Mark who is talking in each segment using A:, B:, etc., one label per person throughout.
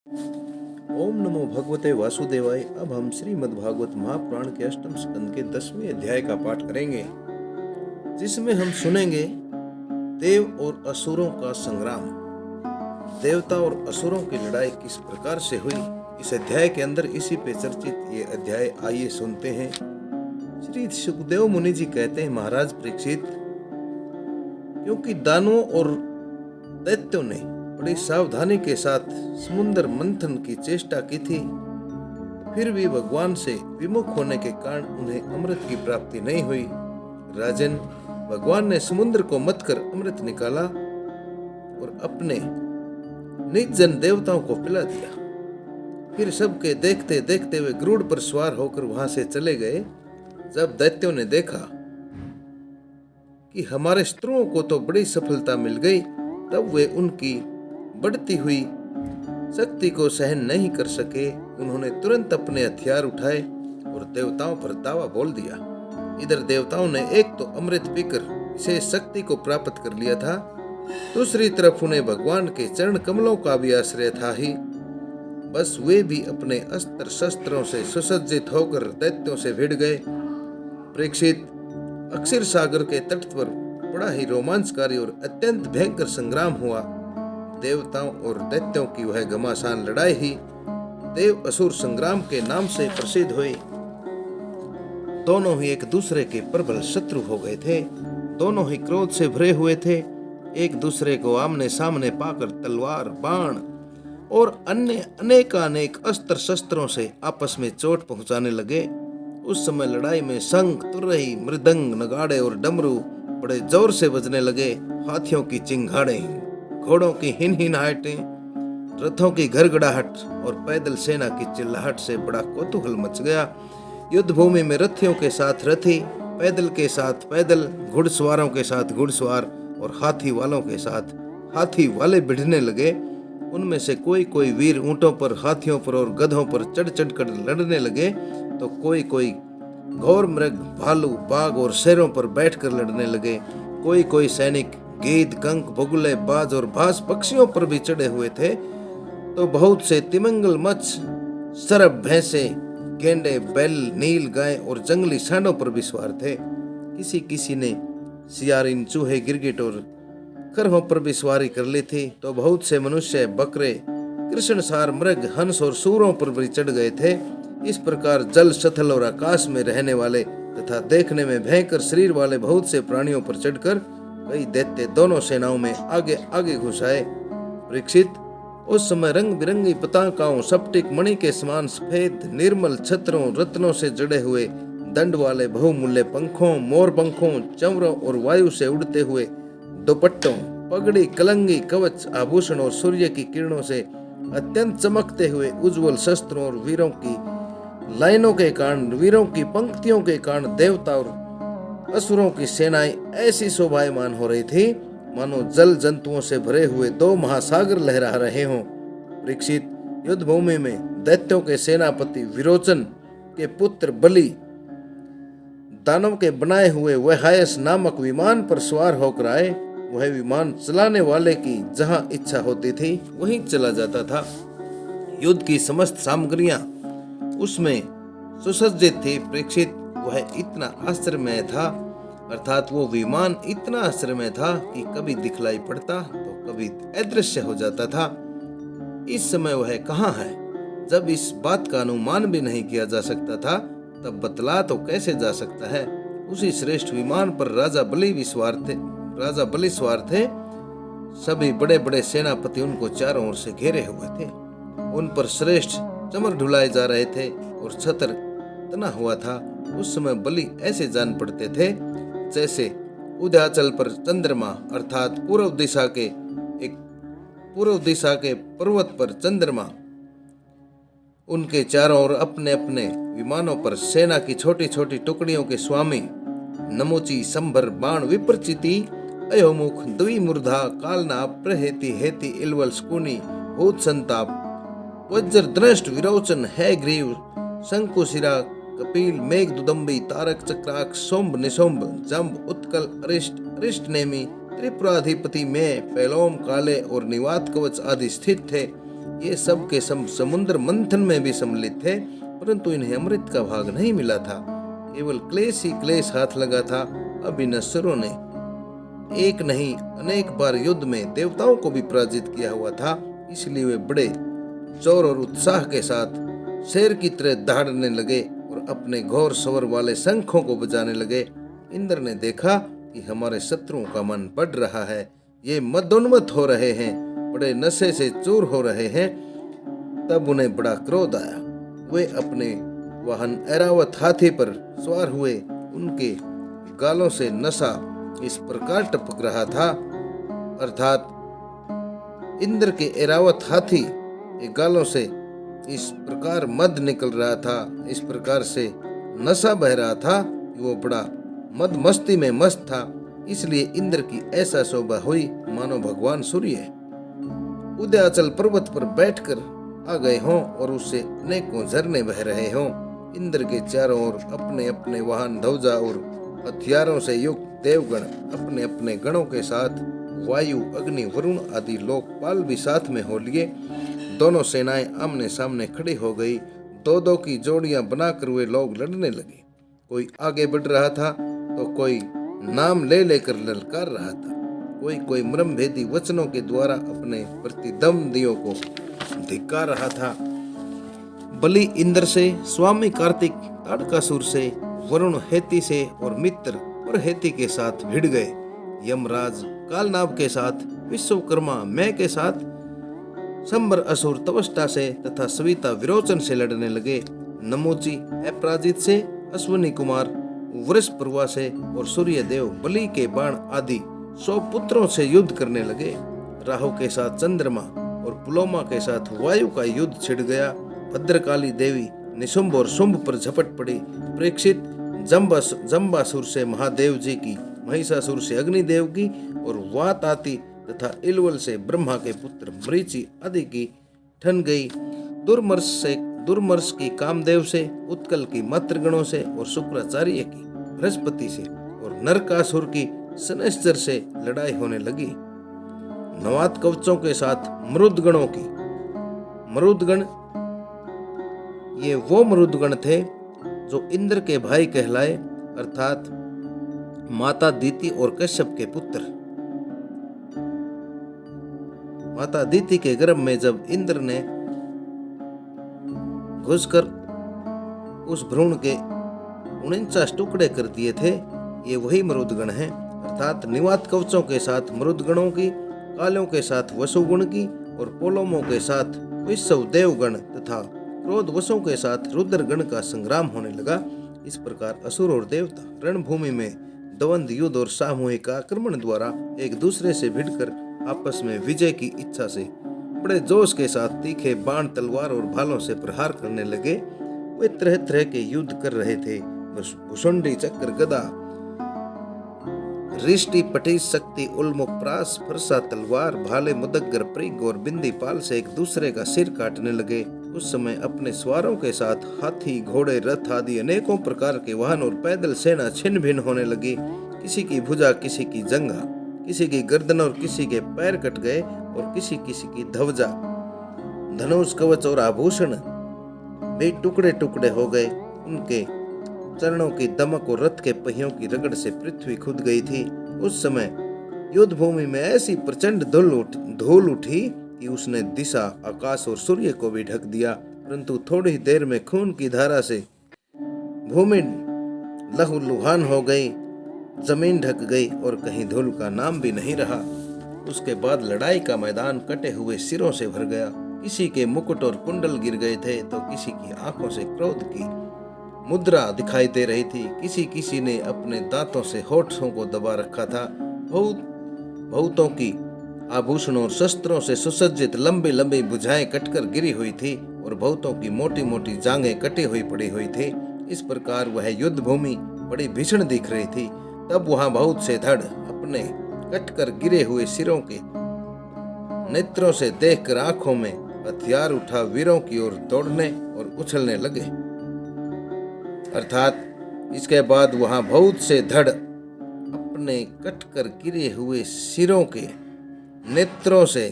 A: ओम नमो भगवते वासुदेवाय। अब हम श्रीमद् भागवत महापुराण के अष्टम स्कंद के 10वें अध्याय का पाठ करेंगे, जिसमें हम सुनेंगे देव और असुरों का संग्राम। देवता और असुरों की लड़ाई किस प्रकार से हुई, इस अध्याय के अंदर इसी पे चर्चित ये अध्याय। आइए सुनते हैं। श्री सुखदेव मुनि जी कहते हैं, महाराज परीक्षित, क्योंकि दानवों और दैत्यों ने बड़ी सावधानी के साथ समुद्र मंथन की चेष्टा की थी, फिर भी भगवान से विमुख होने के कारण उन्हें अमृत की प्राप्ति नहीं हुई। राजन, भगवान ने समुद्र को मथ कर अमृत निकाला और अपने निज जन देवताओं को पिला दिया। फिर सबके देखते देखते वे गरुड़ पर सवार होकर वहां से चले गए। जब दैत्यों ने देखा कि हमारे शत्रुओं को तो बड़ी सफलता मिल गई, तब वे उनकी बढ़ती हुई शक्ति को सहन नहीं कर सके। उन्होंने तुरंत अपने हथियार उठाए और देवताओं पर दावा बोल दिया। इधर देवताओं ने एक तो अमृत पीकर विशेष शक्ति को प्राप्त कर लिया था, दूसरी तरफ उन्हें भगवान के चरण कमलों का भी आश्रय था ही। बस वे भी अपने अस्त्र शस्त्रों से सुसज्जित होकर दैत्यों से भिड़ गए। परीक्षित, अक्षर सागर के तट पर बड़ा ही रोमांचकारी और अत्यंत भयंकर संग्राम हुआ। देवताओं और दैत्यों की वह घमासान लड़ाई ही देव असुर संग्राम के नाम से प्रसिद्ध हुई। दोनों ही एक दूसरे के प्रबल शत्रु हो गए थे। दोनों ही क्रोध से भरे हुए थे। एक दूसरे को आमने सामने पाकर तलवार, बाण और अन्य अनेकानेक अस्त्र शस्त्रों से आपस में चोट पहुंचाने लगे। उस समय लड़ाई में शंख, तुरही, मृदंग, नगाड़े और डमरू बड़े जोर से बजने लगे। हाथियों की चिंगाड़ें, घोड़ों की हिनहिनाहटें, रथों की घरघड़ाहट और पैदल सेना की चिल्लाहट से बड़ा कौतूहल मच गया। युद्ध भूमि में रथियों के साथ रथी, पैदल के साथ पैदल, घुड़सवारों के साथ घुड़सवार और हाथी वालों के साथ हाथी वाले भिड़ने लगे। उनमें से कोई कोई वीर ऊंटों पर, हाथियों पर और गधों पर चढ़ चढ़ कर लड़ने लगे, तो कोई कोई घोर मृग, भालू, बाघ और शेरों पर बैठकर लड़ने लगे। कोई कोई सैनिक गीद, कंक, बगुले, बाज और भास पक्षियों पर भी चढ़े हुए थे, तो बहुत से तिमिंगल, मच्छ, सरब, भैंसे, गेंडे, बैल, नील गाय और जंगली सांडों पर भी सवार थे। किसी किसी ने सियारिन, चूहे, गिरगिट और खरहों पर भी सवारी कर ली थी, तो बहुत से मनुष्य, बकरे, कृष्णसार, मृग, हंस और सूरों पर भी चढ़ गए थे। इस प्रकार जल, स्थल और आकाश में रहने वाले तथा देखने में भयंकर शरीर वाले बहुत से प्राणियों पर चढ़कर कई दैत्य दोनों सेनाओं में आगे आगे घुस आए। परीक्षित, उस समय रंग बिरंगी पताकाओं, सप्टिक मणि के समान सफेद निर्मल छत्रों, रत्नों से जड़े हुए दंड वाले बहुमूल्य पंखों, मोर पंखों, चंवरों और वायु से उड़ते हुए दुपट्टों, पगड़ी, कलंगी, कवच, आभूषण और सूर्य की किरणों से अत्यंत चमकते हुए उज्जवल शस्त्रों और वीरों की लाइनों के कारण, वीरों की पंक्तियों के कारण देवता और असुरों की सेनाएं ऐसी शोभायमान हो रही थी मानो जल जंतुओं से भरे हुए दो महासागर लहरा रहे हों। परीक्षित, युद्ध भूमि में दैत्यों के सेनापति विरोचन के पुत्र बलि दानव के बनाए हुए वहायस नामक विमान पर सवार होकर आए। वह विमान चलाने वाले की जहां इच्छा होती थी वहीं चला जाता था। युद्ध की समस्त सामग्रियां उसमें सुसज्जित थी। परीक्षित, वह इतना आश्चर्यमय था, अर्थात वो विमान इतना आश्चर्यमय था कि कभी दिखलाई पड़ता तो कभी अदृश्य हो जाता था। इस समय वह कहाँ है? जब इस बात का अनुमान भी नहीं किया जा सकता था, तब बतला तो कैसे जा सकता है? उसी श्रेष्ठ विमान पर राजा बलि सवार थे। सभी बड़े बड़े सेनापति उनको चारों ओर से घेरे हुए थे। उन पर श्रेष्ठ चमर ढुलाए जा रहे थे और छत्र तना हुआ था। उस समय बलि ऐसे जान पड़ते थे जैसे उदयाचल पर चंद्रमा, अर्थात पूर्व दिशा के पर्वत पर चंद्रमा। उनके चारों ओर अपने अपने विमानों पर सेना की छोटी छोटी टुकड़ियों के स्वामी नमोची, संभर, बाण, विप्रचिति, अयोमुख, द्विमूर्धा, कालनाप, प्रहेति, हेति, इलवल, स्कूनी, भूत संताप, वज्र, दृष्ट, विरोचन, हैग्रीव, शंकुशिरा, कपिल, मेघ, दुदम्बी, तारक, चक्राक, सोम्ब, निशोम्ब, जम्ब, उत्कल, अरिष्ट नेमी, त्रिपुराधिपति में, पैलोम, काले और निवात कवच आदि स्थित थे। ये सब के सब समुद्र मंथन में भी सम्मिलित थे, परंतु इन्हें अमृत का भाग नहीं मिला था। केवल क्लेश ही क्लेश हाथ लगा था। अब इन असुरों ने एक नहीं अनेक बार युद्ध में देवताओं को भी पराजित किया हुआ था, इसलिए वे बड़े जोर और उत्साह के साथ शेर की तरह दहाड़ने लगे और अपने घोर स्वर वाले शंखों को बजाने लगे। इंद्र ने देखा कि हमारे शत्रुओं का मन बढ़ रहा है, ये मदोन्मत्त हो रहे हैं, बड़े नशे से चूर हो रहे हैं। तब उन्हें बड़ा क्रोध आया। वे अपने वाहन ऐरावत हाथी पर सवार हुए। उनके गालों से नशा इस प्रकार टपक रहा था, अर्थात इंद्र के ऐरावत हाथी के गालों से इस प्रकार मद निकल रहा था, इस प्रकार से नशा बह रहा था कि वो बड़ा मद मस्ती में मस्त था। इसलिए इंद्र की ऐसा शोभा हुई मानो भगवान सूर्य उदयाचल पर्वत पर बैठकर आ गए हों और उससे अनेकों झरने बह रहे हों। इंद्र के चारों ओर अपने अपने वाहन, ध्वजा और हथियारों से युक्त देवगण अपने अपने गणों के साथ वायु, अग्नि, वरुण आदि लोकपाल भी साथ में हो लिए। दोनों सेनाएं आमने सामने खड़ी हो गई। दो दो की जोड़ियां बनाकर वे लोग लड़ने लगे। कोई आगे बढ़ रहा था तो कोई नाम ले लेकर ललकार रहा था, कोई कोई मर्मभेदी वचनों के द्वारा अपने प्रतिद्वंदियों को धिक्कार रहा था। बलि इंद्र से, स्वामी कार्तिक ताड़कासुर से, वरुण हेती से और मित्र और हेती के साथ भिड़ गए। यमराज कालनाभ के साथ, विश्वकर्मा मैं के साथ, संबर असुर तवष्टा से तथा सविता विरोचन से लड़ने लगे। नमोची अपराजित से, अश्विनी कुमार वृषपर्वा से और सूर्य देव बलि के बाण आदि 100 पुत्रों से युद्ध करने लगे। राहु के साथ चंद्रमा और पुलोमा के साथ वायु का युद्ध छिड़ गया। भद्रकाली देवी निशुंभ और शुंभ पर झपट पड़ी। प्रेक्षित जम्बासुर से महादेव जी की, महिषासुर से अग्निदेव की और वात आती तथा इलवल से ब्रह्मा के पुत्र मरीचि आदि की ठन गई। दुर्मर्श की कामदेव से, उत्कल की मातृगणों से और शुक्राचार्य की बृहस्पति से और नरकासुर की शनैश्चर से लड़ाई होने लगी। नवात कवचों के साथ मरुदगणों की। मरुदगण ये वो मरुदगण थे जो इंद्र के भाई कहलाए, अर्थात माता दीति और कश्यप के पुत्र। माता दीति के गर्भ में जब इंद्र ने घुसकर उस भ्रूण के 49 टुकड़े कर दिए थे, ये वही मरुदगण हैं, अर्थात निवात कवचों के साथ मरुदगणों की, कालों के साथ वसुगुण की और पोलोमों के साथ विश्व देवगण तथा क्रोध वसों के साथ रुद्रगण का संग्राम होने लगा। इस प्रकार असुर और देवता रणभूमि में द्वंद्व युद्ध और सामूहिक आक्रमण द्वारा एक दूसरे से भिड़कर आपस में विजय की इच्छा से बड़े जोश के साथ तीखे बाण, तलवार और भालों से प्रहार करने लगे। वे तरह तरह के युद्ध कर रहे थे। भुसुंडी, चक्र, गदा, रिष्टि, पटीस, शक्ति, उल्मुख, प्रास, फरसा, तलवार, भाले, मुदग्गर, प्रिग और बिंदी पाल से एक दूसरे का सिर काटने लगे। उस समय अपने स्वारों के साथ हाथी, घोड़े, रथ आदि अनेकों प्रकार के वाहन और पैदल सेना छिन्न भिन्न होने लगी। किसी की भुजा, किसी की जंघा, किसी की गर्दन और किसी के पैर कट गए और किसी किसी की ध्वजा, धनुष, कवच और आभूषण भी टुकड़े टुकड़े हो गए। उनके चरणों की दमक और रथ के पहियों की रगड़ से पृथ्वी खुद गई थी। उस समय युद्ध भूमि में ऐसी प्रचंड धूल उठी कि उसने दिशा, आकाश और सूर्य को भी ढक दिया, परंतु थोड़ी देर में खून की धारा से भूमि लहूलुहान हो गई, जमीन ढक गई और कहीं धूल का नाम भी नहीं रहा। उसके बाद लड़ाई का मैदान कटे हुए सिरों से भर गया। किसी के मुकुट और कुंडल गिर गए थे तो किसी की आंखों से क्रोध की मुद्रा दिखाई दे रही थी। किसी किसी ने अपने दांतों से होठों को दबा रखा था। बहुतों की आभूषणों और शस्त्रों से सुसज्जित लंबी लंबी भुजाएं कटकर गिरी हुई थी और बहुतों की मोटी मोटी जांघें कटी हुई पड़ी हुई थी। इस प्रकार वह युद्ध भूमि बड़ी भीषण दिख रही थी। तब वहां बहुत से धड़ अपने कटकर गिरे हुए सिरों के नेत्रों से देखकर आंखों में हथियार उठा वीरों की ओर दौड़ने और उछलने लगे। अर्थात इसके बाद वहां बहुत से धड़ अपने कटकर गिरे हुए सिरों के नेत्रों से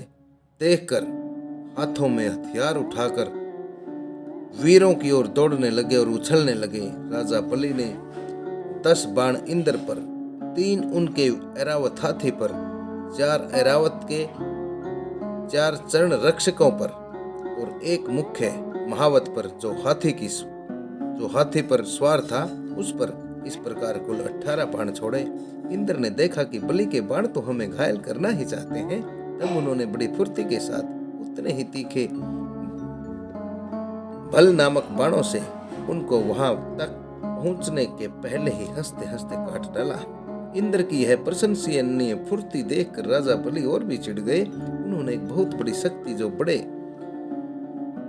A: देखकर हाथों में हथियार उठाकर वीरों की ओर दौड़ने लगे और उछलने लगे। राजा बलि ने 10 बाण इंद्र पर, 3 उनके ऐरावत हाथी पर, 4 ऐरावत के 4 चरण रक्षकों पर और 1 मुख्य महावत पर जो हाथी पर सवार था उस पर इस प्रकार कुल 18 बाण छोड़े। इंद्र ने देखा कि बलि के बाण तो हमें घायल करना ही चाहते हैं, तब उन्होंने बड़ी फुर्ती के साथ उतने ही तीखे भल नामक बाणों से उनको वहां तक पहुंचने के पहले ही हंसते हंसते काट डाला। इंद्र की यह प्रशंसनीय फुर्ती देखकर राजा बलि और भी चिढ़ गए। उन्होंने एक बहुत बड़ी शक्ति जो बड़े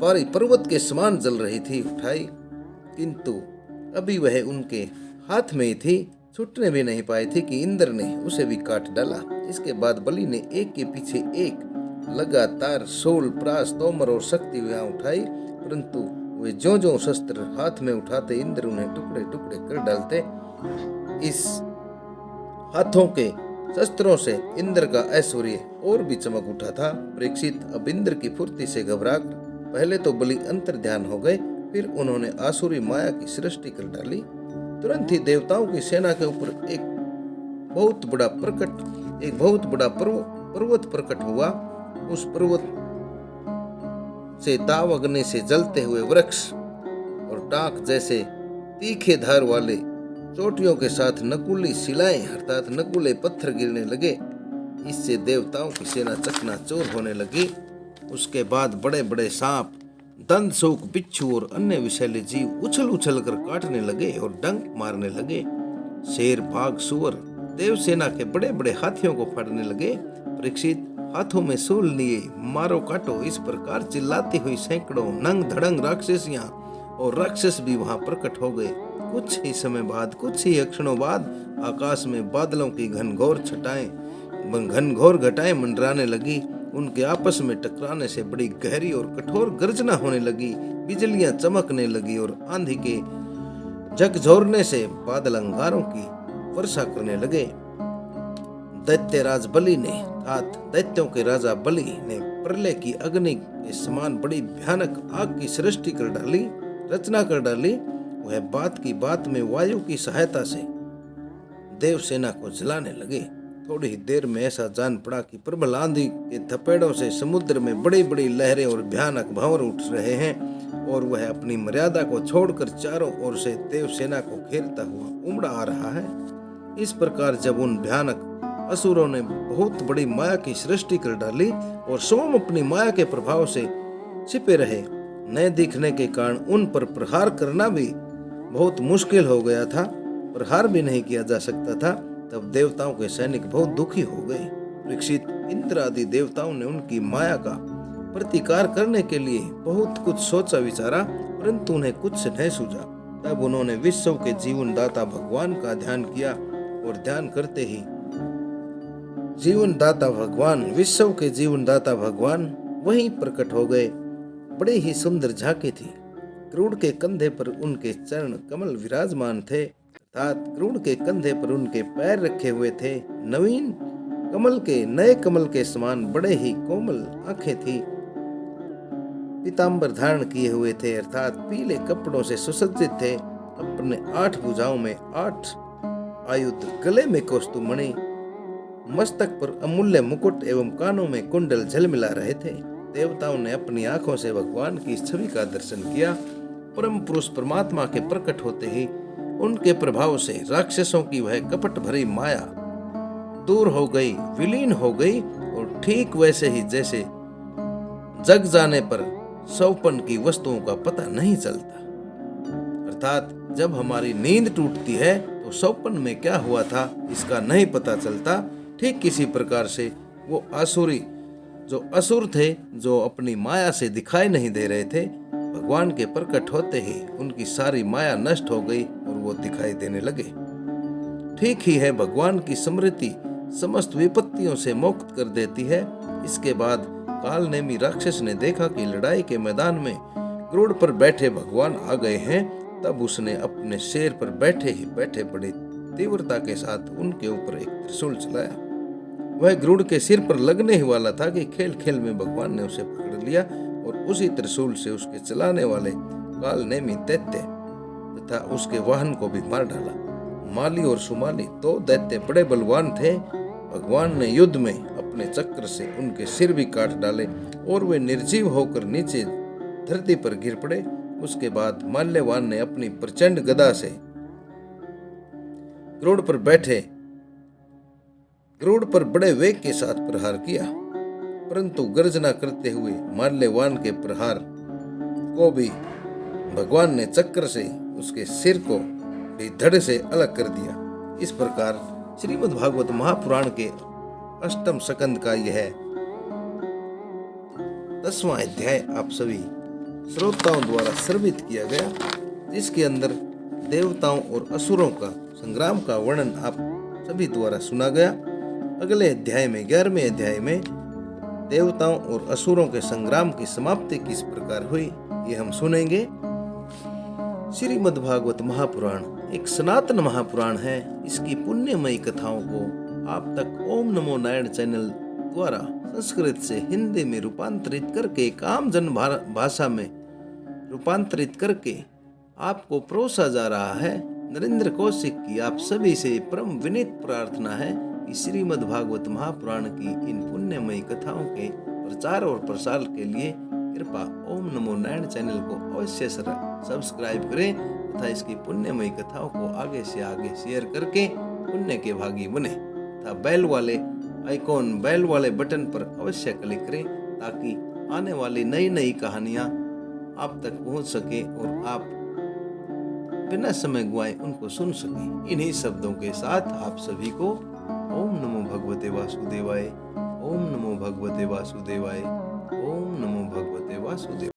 A: भारी पर्वत के समान जल रही थी उठाई, किंतु अभी वह उनके हाथ में ही थी, छूटने भी नहीं पाई थी कि इंद्र ने उसे भी काट डाला। इसके बाद बलि ने एक के पीछे एक लगातार शूल, प्रास, तोमर और शक्ति वहां उठाई, परंतु वे जो शस्त्र हाथ में उठाते इंद्र उन्हें टुकड़े टुकड़े कर डालते। इस हाथों के शस्त्रों से इंद्र का ऐश्वर्य और भी चमक उठा था। परीक्षित अब इंद्र की फुर्ती से घबराकर पहले तो बलि अंतर ध्यान हो गए, फिर उन्होंने आसुरी माया की सृष्टि कर डाली। तुरंत ही देवताओं की सेना के ऊपर एक बहुत बड़ा पर्वत प्रकट हुआ। उस पर्वत से ताव अग्नि से जलते हुए वृक्ष और टाक जैसे तीखे धार वाले चोटियों के साथ नकुली शिलाएं अर्थात नकुले पत्थर गिरने लगे। इससे देवताओं की सेना चकनाचूर होने लगी। उसके बाद बड़े बड़े सांप, दंतशूक, बिच्छू और अन्य विषैले जीव उछल कर काटने लगे और डंक मारने लगे। शेर, बाघ, सुअर देवसेना के बड़े बड़े हाथियों को फाड़ने लगे। परीक्षित हाथों में सूल लिए मारो काटो इस प्रकार चिल्लाती हुई सैकड़ों नंग धड़ंग राक्षसियां और राक्षस भी वहां प्रकट हो गए। कुछ ही समय बाद, कुछ ही क्षणों बाद आकाश में बादलों की घनघोर घटाएं मंडराने लगी। उनके आपस में टकराने से बड़ी गहरी और कठोर गर्जना होने लगी। बिजलियां चमकने लगी और आंधी के झकझोरने से बादल अंगारों की वर्षा करने लगे। दैत्यों के राजा बलि ने प्रलय की अग्नि के समान बड़ी भयानक आग की सृष्टि रचना कर डाली। वह बात की बात में वायु की सहायता से देवसेना को जलाने लगे। थोड़ी ही देर में ऐसा जान पड़ा कि प्रबल आंधी के थपेड़ों से समुद्र में बड़ी बड़ी लहरें और भयानक भंवर उठ रहे हैं और वह अपनी मर्यादा को छोड़कर चारों ओर से देवसेना को घेरता हुआ उमड़ा आ रहा है। इस प्रकार जब उन भयानक असुरों ने बहुत बड़ी माया की सृष्टि कर डाली और स्वयं अपनी माया के प्रभाव से छिपे रहे, न दिखने के कारण उन पर प्रहार करना भी बहुत मुश्किल हो गया था, प्रहार भी नहीं किया जा सकता था। तब देवताओं के सैनिक बहुत दुखी हो गए। परीक्षित, इंद्र आदि देवताओं ने उनकी माया का प्रतिकार करने के लिए बहुत कुछ सोचा विचारा, परंतु उन्हें कुछ नहीं सूझा। तब उन्होंने विश्व के जीवन दाता भगवान का ध्यान किया और ध्यान करते ही विश्व के जीवन दाता भगवान वहीं प्रकट हो गए। बड़े ही सुंदर झांकी थी। क्रूड़ के कंधे पर उनके चरण कमल विराजमान थे, अर्थात क्रूड़ के कंधे पर उनके पैर रखे हुए थे। नए कमल के समान बड़े ही कोमल आंखें थी। पीतांबर धारण किए हुए थे, अर्थात पीले कपड़ों से सुसज्जित थे। अपने 8 भुजाओं में 8 आयुध, गले में कौस्तुभमणि, मस्तक पर अमूल्य मुकुट एवं कानों में कुंडल झलमिला रहे थे। देवताओं ने अपनी आंखों से भगवान की छवि का दर्शन किया। परम पुरुष परमात्मा के प्रकट होते ही उनके प्रभाव से राक्षसों की वह कपट भरी माया दूर हो गई, विलीन हो गई और ठीक वैसे ही जैसे जग जाने पर सौपन की वस्तुओं का पता नहीं चलता। अर्थात जब हमारी नींद टूटती है तो सौपन में क्या हुआ था इसका नहीं पता चलता। ठीक किसी प्रकार से वो असुर थे जो अपनी माया से दिखाई नहीं दे रहे थे, भगवान के प्रकट होते ही उनकी सारी माया नष्ट हो गई और वो दिखाई देने लगे। ठीक ही है, भगवान की स्मृति समस्त विपत्तियों से मुक्त कर देती है। इसके बाद कालनेमी राक्षस ने देखा कि लड़ाई के मैदान में गरुड़ पर बैठे भगवान आ गए हैं। तब उसने अपने शेर पर बैठे बड़ी तीव्रता के साथ उनके ऊपर एक त्रिशूल चलाया। वह गरुड़ के सिर पर लगने ही वाला था कि खेल खेल में भगवान ने उसे पकड़ लिया और उसी त्रिशूल से उसके चलाने वाले काल नेमी दैत्य तथा उसके वाहन को भी मार डाला। माली और सुमाली दो दैत्य बड़े बलवान थे। भगवान ने युद्ध में अपने चक्र से उनके सिर भी काट डाले और वे निर्जीव होकर नीचे धरती पर गिर पड़े। उसके बाद माल्यवान ने अपनी प्रचंड गदा से गरुड़ पर बड़े वेग के साथ प्रहार किया, परंतु गर्जना करते हुए माल्यवान के प्रहार को भी भगवान ने चक्र से उसके सिर को भी धड़ से अलग कर दिया। इस प्रकार श्रीमद् भागवत महापुराण के अष्टम स्कंद का यह 10वां अध्याय आप सभी श्रोताओं द्वारा श्रवित किया गया, जिसके अंदर देवताओं और असुरों का संग्राम का वर्णन आप सभी द्वारा सुना गया। अगले अध्याय में 11वें अध्याय में देवताओं और असुरों के संग्राम की समाप्ति किस प्रकार हुई ये हम सुनेंगे। श्रीमद् भागवत महापुराण एक सनातन महापुराण है। इसकी पुण्यमयी कथाओं को आप तक ओम नमो नारायण चैनल द्वारा संस्कृत से हिंदी में रूपांतरित करके एक आम जन भाषा में रूपांतरित करके आपको परोसा जा रहा है। नरेंद्र कौशिक की आप सभी से परम विनीत प्रार्थना है कि श्रीमद् भागवत महापुराण की इन पुण्यमयी कथाओं के प्रचार और प्रसार के लिए कृपा ओम नमो नारायण चैनल को अवश्य सब्सक्राइब करें तथा इसकी पुण्यमयी कथाओं को आगे से आगे शेयर करके पुण्य के भागी बने तथा बेल वाले बटन पर अवश्य क्लिक करें ताकि आने वाली नई नई कहानियां आप तक पहुंच सके और आप बिना समय गवाए उनको सुन सके। इन्हीं शब्दों के साथ आप सभी को ओम नमो भगवते वासुदेवाय, ओम नमो भगवते वासुदेवाय, ओम नमो भगवते वासुदेवाय।